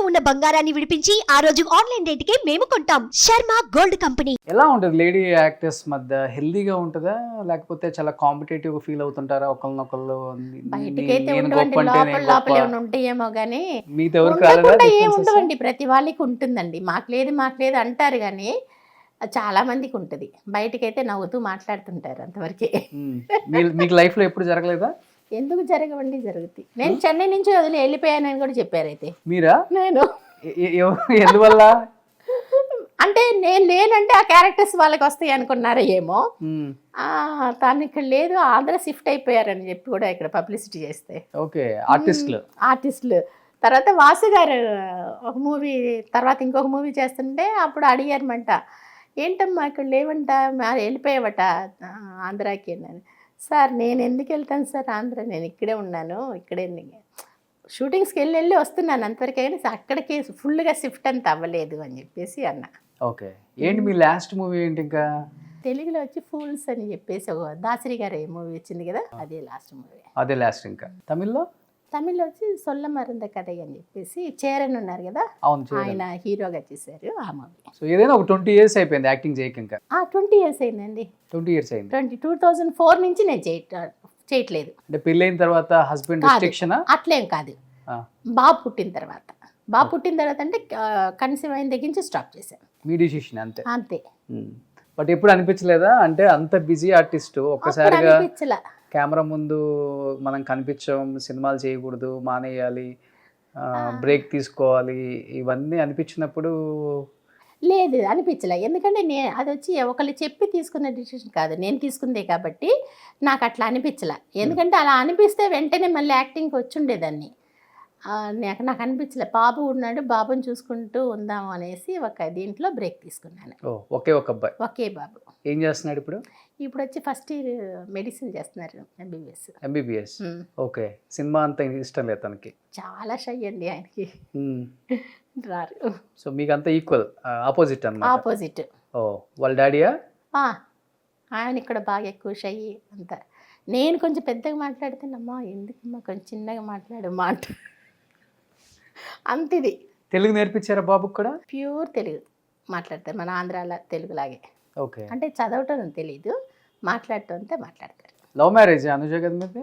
ఇంట్లో ఉన్న బంగారాన్ని విడిపించి ఆ రోజు ఆన్లైన్ రేటుకే మేము కొంటాం. Sharma gold company. ఎలా ఉంటుంది లేడీ యాక్టర్స్ మధ్య? హెల్దీగా ఉంటుందా లేకపోతే చాలా కాంపిటేటివ్ ఫీల్ అవుతుంటారా ఒకళ్ళనొకళ్ళు? బయటకైతే నేను ఉండవండి, గొప్ప అంటే లోపల నేను లోపల గొప్ప, ఏమైనా ఉంటాయేమో కానీ మీతో ఎవరికి రాలేదా ఉండకుండా ఏం differences? ఉండవండి. ప్రతి వాళ్ళకి ఉంటుందండి. మాకు లేదు అంటారు కానీ చాలా మందికి ఉంటుంది. బయటకైతే నవ్వుతూ మాట్లాడుతుంటారు అంతవరకే. మీకు లైఫ్ లో ఎప్పుడు జరగలేదా? ఎందుకు జరగవండి? జరుగుతాయి. నేను చెన్నై నుంచి వదిలి వెళ్ళిపోయానని కూడా చెప్పారు. అయితే మీరా? నేను ఎందువల్ల? అంటే నేను లేనంటే ఆ క్యారెక్టర్స్ వాళ్ళకి వస్తాయి అనుకున్నారో ఏమో. తను ఇక్కడ లేదు, ఆంధ్ర షిఫ్ట్ అయిపోయారని చెప్పి కూడా ఇక్కడ పబ్లిసిటీ చేస్తే ఓకే. ఆర్టిస్టులు తర్వాత వాసు గారు ఒక మూవీ తర్వాత ఇంకొక మూవీ చేస్తుంటే అప్పుడు అడిగారమంట, ఏంటమ్మా ఇక్కడ లేవంట, వెళ్ళిపోయావట ఆంధ్రాకి అని. సార్ నేను ఎందుకు వెళ్తాను సార్ ఆంధ్ర, నేను ఇక్కడే ఉన్నాను, ఇక్కడే షూటింగ్స్కి వెళ్ళి వస్తున్నాను అంతవరకే, కానీ అక్కడికి ఫుల్గా షిఫ్ట్ అంత అవ్వలేదు అని చెప్పేసి అన్న. ఓకే. ఏంటి మీ లాస్ట్ మూవీ ఏంటి? ఇంకా తెలుగులో వచ్చి ఫూల్స్ అని చెప్పేసి ఒక దాసరి గారి మూవీ వచ్చింది కదా, అదే లాస్ట్ మూవీ. అదే లాస్ట్. ఇంకా తమిళ్లో వచ్చి సొల్ల మరుంద కథ అని చెప్పేసి చేరన్ ఉన్నారు కదా, ఆయన హీరోగా చేశారు ఆ మూవీ. సో ఏదైనా ఒక 20 years అయిపోయింది యాక్టింగ్ చేయక? ఇంకా 20 years అయిందండి. 20 years అయింది. 2004 నుంచి నేను చేయట్లేదు. అంటే పెళ్ళైన తర్వాత హస్బెండ్ రిస్ట్రిక్షన్? అట్లేం కాదు, బాబు పుట్టిన తర్వాత అంటే కన్సీవ్ అయిన దగ్గర నుంచి స్టాప్ చేశాను. మీ డిసిషన్ అంతే? అంతే. బట్ ఎప్పుడు అనిపించలేదా అంటే అంత బిజీ ఆర్టిస్ట్ ఒక్కసారిగా కెమెరా ముందు మనం కనిపించాం, సినిమాలు చేయకూడదు, మానేయాలి, బ్రేక్ తీసుకోవాలి, ఇవన్నీ అనిపించినప్పుడు? లేదు, అనిపించలే. ఎందుకంటే అది వచ్చి ఒకళ్ళు చెప్పి తీసుకున్న డిసిషన్ కాదు, నేను తీసుకుందే కాబట్టి నాకు అట్లా అనిపించలే. ఎందుకంటే అలా అనిపిస్తే వెంటనే మళ్ళీ యాక్టింగ్కి వచ్చి ఉండేదాన్ని. నాకు అనిపించలే. బాబు ఉన్నాడు, బాబుని చూసుకుంటూ ఉందాము అనేసి ఒక దీంట్లో బ్రేక్ తీసుకున్నాను. ఒకే ఒక అబ్బాయి? ఒకే బాబు. ఏం చేస్తున్నాడు ఇప్పుడు? ఇప్పుడు వచ్చి ఫస్ట్ ఇయర్ మెడిసిన్ చేస్తున్నారు, ఎంబీబీఎస్. ఓకే. సినిమా అంత ఇష్టం లేదు తనకి? చాలా షై అండి ఆయనకి, రారు. సో మీకు అంతా ఈక్వల్, ఆపోజిట్ అన్నమాట? ఆపోజిట్. వాళ్ళ డాడీయా? ఆయన ఇక్కడ బాగా ఎక్కువ షై అంతా. నేను కొంచెం పెద్దగా మాట్లాడితేనమ్మా ఎందుకమ్మా కొంచెం చిన్నగా మాట్లాడు మాట అంతిది. తెలుగు నేర్పించారా బాబుకి కూడా? ప్యూర్ తెలుగు మాట్లాడతారు, మన ఆంధ్రాలో తెలుగులాగే. ఓకే. అంటే చదవటం తెలీదు, మాట్లాడటం అంతా మాట్లాడతారు. లవ్ మ్యారేజ్ అనుజ కదా మీది?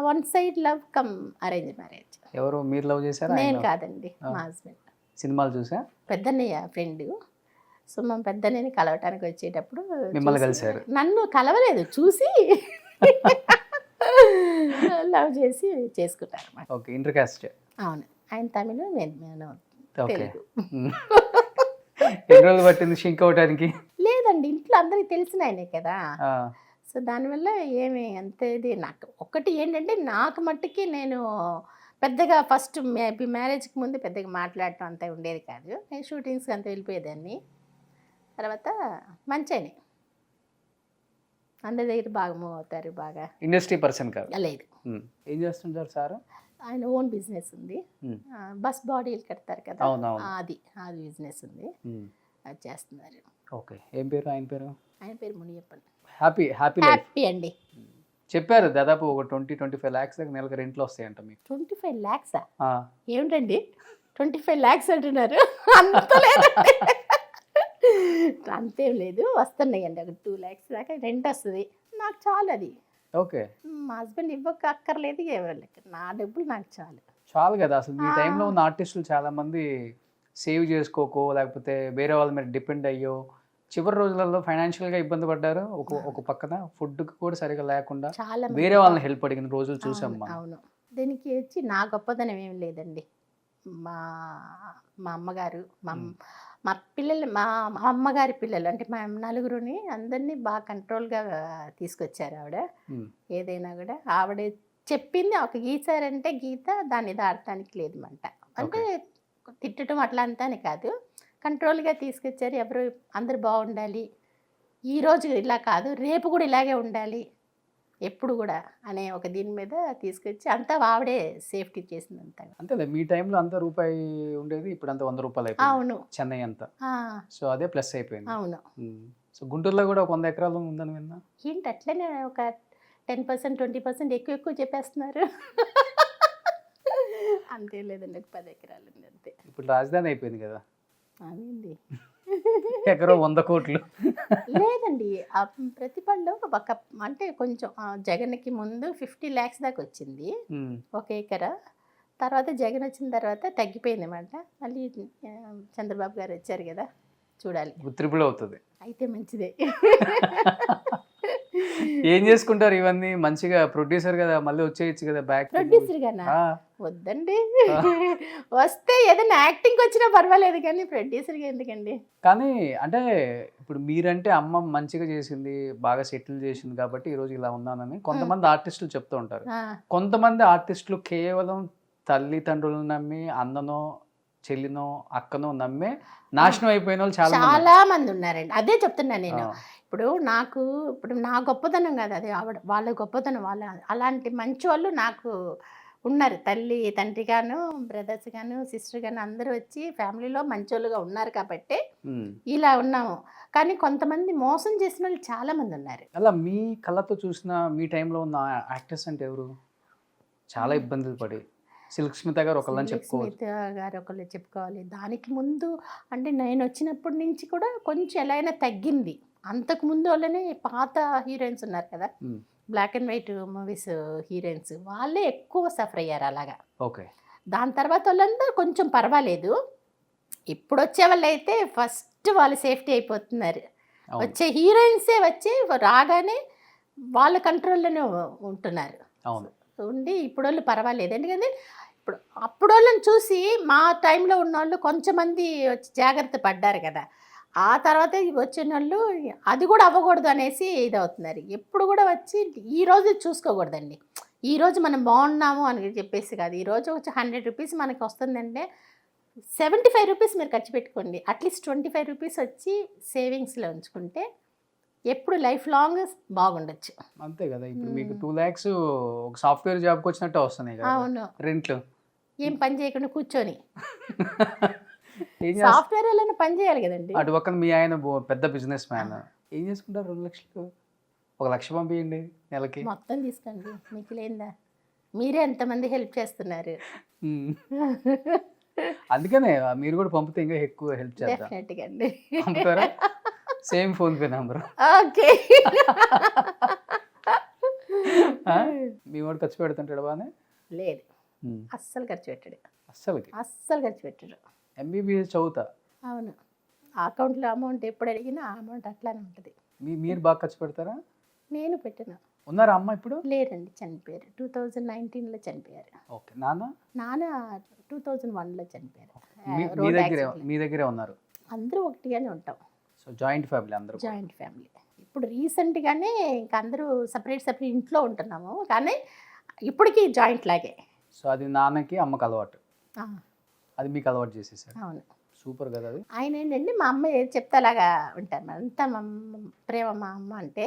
One side love come arrange marriage. ఎవరు, మీరు లవ్ చేశారా? నేను కాదండి, మా హస్బెండ్. సినిమాలు చూసా? పెద్దన్నయ్య ఫ్రెండ్. సో మా పెద్దన్నయ్యని కలవటానికి వచ్చేటప్పుడు మిమ్మల్ని కలిశారు? నన్ను కలవలేదు, చూసి లవ్ చేసి చేసుకుంటారు. ఓకే. Inter caste? అవును. ఆయన తమిళ, నేను తెలుగు. ఎన్ని రోజులు పట్టింది షింక్ అవడానికి? లేదండి, ఇంట్లో అందరికి తెలిసిన ఆయనే కదా. సో దానివల్ల ఏమి అంతే. ఇది నాకు ఒక్కటి ఏంటంటే, నాకు మట్టుకి నేను పెద్దగా ఫస్ట్ మ్యారేజ్కి ముందు పెద్దగా మాట్లాడటం అంతా ఉండేది కాదు. నేను షూటింగ్స్కి అంతా వెళ్ళిపోయేదాన్ని. తర్వాత మంచిగానే అందరి దగ్గర బాగా మూవ్ అవుతారు. బాగా ఇండస్ట్రీ పర్సన్ కాదు? లేదు. ఏం చేస్తుంటారు సార్? ఆయన ఓన్ బిజినెస్ ఉంది, బస్ బాడీలు కడతారు కదా, అది బిజినెస్ ఉంది, అది చేస్తున్నారు. ఓకే. ఏం పేరు ఆయన పేరు? ఆయన పేరు మునియప్పన్. హ్యాపీ అండి. చెప్పారు దాదాపు ఒక 20-25 lakhs దాకా నెలకు రెంట్లు వస్తాయంట మీకు. 25 lakhs? ఏమిటండి 25 lakhs అంటున్నారు? అంత లేదండి, అంతేం లేదు, వస్తున్నాయండి. ఒక 2 lakhs దాకా రెంట్ వస్తుంది. నాకు చాలు అది. ఓకే. మా హస్బెండ్ ఇవ్వక అక్కర్లేదు, నా డబ్బులు నాకు చాలు కదా. అసలు ఈ టైంలో ఉన్న ఆర్టిస్టులు చాలా మంది సేవ్ చేసుకోకో లేకపోతే వేరే వాళ్ళ మీద డిపెండ్ అయ్యో చివరి రోజులలో ఫైనాన్షియల్గా ఇబ్బంది పడ్డారు. ఒక పక్కన ఫుడ్కి కూడా సరిగా లేకుండా వేరే వాళ్ళని హెల్ప్ అడిగిన రోజులు చూసాం. అవును. దీనికి వచ్చి నా గొప్పదనం ఏం లేదండి. మా అమ్మగారు, మా పిల్లలు, మా అమ్మగారి పిల్లలు అంటే మా నలుగురుని అందరినీ బాగా కంట్రోల్గా తీసుకొచ్చారు ఆవిడ. ఏదైనా కూడా ఆవిడ చెప్పింది, ఒక గీసారంటే గీత దాన్ని దాటడానికి లేదు మంట. అంటే తిట్టడం అట్లా అంతా అని కాదు, కంట్రోల్గా తీసుకొచ్చారు. అందరూ బాగుండాలి, ఈరోజు ఇలా కాదు రేపు కూడా ఇలాగే ఉండాలి ఎప్పుడు కూడా అనే ఒక దీని మీద తీసుకొచ్చి అంతా ఆవిడే సేఫ్టీ చేసింది అంతా. అంతే. మీ టైంలో అంత రూపాయి ఉండేది, ఇప్పుడు అంత 100 రూపాయలు అయిపోయింది. అవును. చెన్నై అంతా. సో అదే ప్లస్ అయిపోయింది. అవును. సో గుంటూరులో కూడా 100 ఎకరాలు ఉందని విన్నా. ఏంటి అట్లనే ఒక 10%, 20% ఎక్కువ చెప్పేస్తున్నారు. అంతే లేదండి, ఒక 10 ఎకరాలు ఉంది అంతే. ఇప్పుడు రాజధాని అయిపోయింది కదా, అదేండి ఎకరం 100 కోట్లు. లేదండి, ఆ ప్రతి పనిలో ఒక అంటే కొంచెం జగన్కి ముందు 50 lakhs దాకా వచ్చింది ఉమ్. ఒక ఎకరా. తర్వాత జగన్ వచ్చిన తర్వాత తగ్గిపోయింది అన్నమాట. మళ్ళీ చంద్రబాబు గారు వచ్చారు కదా, చూడాలి, త్రిపుల్ అవుతుంది. అయితే మంచిదే. ఏం చేసుకుంటారు ఇవన్నీ? మంచిగా ప్రొడ్యూసర్ కదా, మళ్ళీ వచ్చేయచ్చు కదా బ్యాక్. ప్రొడ్యూసర్ గానా? వద్దండి, వస్తే ఏదైనా యాక్టింగ్ వచ్చినా పర్వాలేదు కానీ ప్రొడ్యూసర్గా ఎందుకండి. కానీ అంటే ఇప్పుడు మీరంటే అమ్మ మంచిగా చేసింది, బాగా సెటిల్ చేసింది కాబట్టి ఈరోజు ఇలా ఉన్నానని కొంతమంది ఆర్టిస్టులు చెప్తూ ఉంటారు. కొంతమంది ఆర్టిస్టులు కేవలం తల్లిదండ్రులను నమ్మి, అన్ననో చెల్లినో అక్కనో నమ్మే నాశనం అయిపోయిన వాళ్ళు చాలా మంది ఉన్నారండి. అదే చెప్తున్నాను నేను. ఇప్పుడు నా గొప్పతనం కాదు అది, వాళ్ళ గొప్పతనం. అలాంటి మంచి వాళ్ళు నాకు ఉన్నారు. తల్లి తండ్రి గాను, బ్రదర్స్ గాను, సిస్టర్ గాను అందరూ వచ్చి ఫ్యామిలీలో మంచోళ్ళుగా ఉన్నారు కాబట్టి ఇలా ఉన్నాము. కానీ కొంతమంది మోసం చేసిన వాళ్ళు చాలా మంది ఉన్నారు. అలా మీ కళ్ళతో చూసిన మీ టైంలో ఉన్న యాక్టర్స్ అంటే ఎవరు చాలా ఇబ్బందులు పడి? సిల్క్ స్మిత గారు ఒకళ్ళని చెప్పుకోవాలి. దానికి ముందు అంటే నేను వచ్చినప్పటి నుంచి కూడా కొంచెం ఎలా అయినా తగ్గింది. అంతకు ముందు వాళ్ళనే పాత హీరోయిన్స్ ఉన్నారు కదా, black and white movies heroines, వాళ్ళే ఎక్కువ సఫర్ అయ్యారు అలాగా. ఓకే. దాని తర్వాత వాళ్ళందరూ కొంచెం పర్వాలేదు. ఇప్పుడు వచ్చే వాళ్ళు అయితే ఫస్ట్ వాళ్ళు సేఫ్టీ అయిపోతున్నారు. వచ్చే హీరోయిన్సే వచ్చి రాగానే వాళ్ళ కంట్రోల్లోనే ఉంటున్నారు. ఉండి ఇప్పుడు వాళ్ళు పర్వాలేదు. ఎందుకంటే ఇప్పుడు అప్పుడు వాళ్ళని చూసి మా టైంలో ఉన్న వాళ్ళు కొంచెమంది వచ్చి జాగ్రత్త పడ్డారు కదా, ఆ తర్వాత వచ్చిన వాళ్ళు అది కూడా అవ్వకూడదు అనేసి ఇది అవుతున్నారు. ఎప్పుడు కూడా వచ్చి ఈరోజు చూసుకోకూడదండి. ఈరోజు మనం బాగున్నాము అని చెప్పేసి కాదు. ఈరోజు వచ్చి 100 రూపీస్ మనకి వస్తుందంటే 75 రూపీస్ మీరు ఖర్చు పెట్టుకోండి. అట్లీస్ట్ 25 రూపీస్ వచ్చి సేవింగ్స్లో ఉంచుకుంటే ఎప్పుడు లైఫ్ లాంగ్ బాగుండొచ్చు. అంతే కదా. ఇప్పుడు మీకు 2 lakhs ఒక సాఫ్ట్వేర్ జాబ్కి వచ్చినట్టే వస్తున్నాయి కదా. అవును. రెంట్లు ఏం పని చేయకుండా కూర్చొని సాఫ్ట్వేర్ వాళ్ళని పని చేయాలి కదండి. అటు పక్కన మీ ఆయన పెద్ద బిజినెస్ మ్యాన్, ఏం చేసుకుంటారు? 2 లక్షలు 1 లక్ష పంపించండి నెలకి, మొత్తం తీసుకోండి, మీకు లేదా? మీరే ఎంతమంది హెల్ప్ చేస్తున్నారు. అందుకనే మీరు కూడా పంపితే ఇంకా ఎక్కువ హెల్ప్ చేస్తారు. పంపుతారా? Same PhonePe number. Okay. మీ వాడు ఖర్చు పెడుతుంటాడు బాగానే? లేదు, అస్సలు ఖర్చు పెట్టాడు. అస్సలు ఖర్చు పెట్టాడు. MBBS చదువుతా. అవును, అకౌంట్లో అమౌంట్ ఎప్పుడు అడిగినా ఆ అమౌంట్ అట్లానే ఉంటుంది. మీరు బాగా ఖర్చు పెడతారా? నేను పెట్టిన. ఉన్నారా అమ్మ ఇప్పుడు? లేరండి, చనిపోయారు. 2019లో చనిపోయారు. ఓకే. నాన్న 2001లో చనిపోయారు. మీ దగ్గరే ఉన్నారు? అందరూ ఒకటిగానే ఉంటాం. సో జాయింట్ ఫ్యామిలీ అందరూ? Joint family. ఇప్పుడు రీసెంట్గానే ఇంకా అందరూ సపరేట్ ఇంట్లో ఉంటున్నాము, కానీ ఇప్పటికీ జాయింట్ లాగే. సో అది నాన్నకి అమ్మకి అలవాటు, అది మీకు అలవాటు చేసేసారు. అవును. సూపర్ కదా. అది ఆయన ఏంటండి, మా అమ్మ ఏది చెప్తే అలాగా ఉంటారు. అంతా మా ప్రేమ. మా అమ్మ అంటే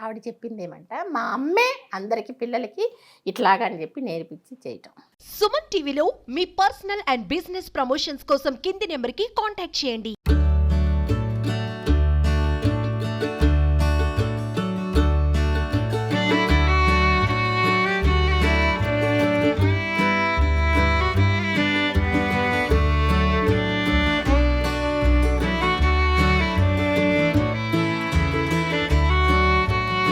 ఆవిడ చెప్పింది ఏమంట, మా అమ్మే అందరికి పిల్లలకి ఇట్లాగా అని చెప్పి నేర్పించి చేయటం. సుమన్ టీవీలో మీ పర్సనల్ అండ్ బిజినెస్ ప్రమోషన్స్ కోసం కింది నెంబర్కి కాంటాక్ట్ చేయండి.